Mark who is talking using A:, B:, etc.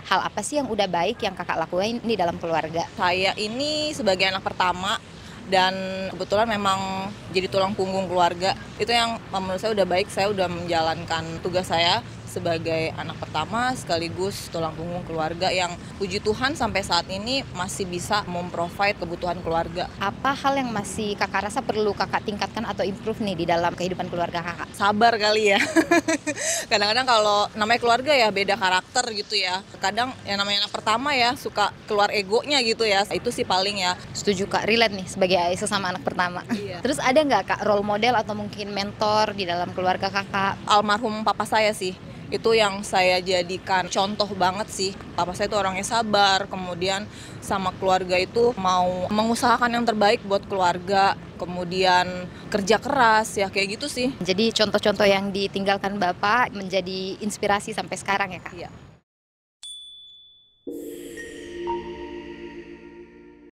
A: hal apa sih yang udah baik yang kakak lakuin di dalam keluarga?
B: Saya ini sebagai anak pertama dan kebetulan memang jadi tulang punggung keluarga. Itu yang menurut saya udah baik, saya udah menjalankan tugas saya sebagai anak pertama sekaligus tulang punggung keluarga yang puji Tuhan sampai saat ini masih bisa memprovide kebutuhan keluarga.
A: Apa hal yang masih kakak rasa perlu kakak tingkatkan atau improve nih di dalam kehidupan keluarga kakak?
B: Sabar kali ya. Kadang-kadang kalau namanya keluarga ya beda karakter gitu ya. Kadang yang namanya anak pertama ya suka keluar egonya gitu ya. Itu sih paling ya.
A: Setuju kak, relate nih sebagai sesama anak pertama.
B: Iya.
A: Terus ada nggak kak role model atau mungkin mentor di dalam keluarga kakak?
B: Almarhum papa saya sih. Itu yang saya jadikan contoh banget sih. Papa saya itu orangnya sabar, kemudian sama keluarga itu mau mengusahakan yang terbaik buat keluarga, kemudian kerja keras ya kayak gitu sih.
A: Jadi contoh-contoh yang ditinggalkan bapak menjadi inspirasi sampai sekarang ya kak?
B: Iya.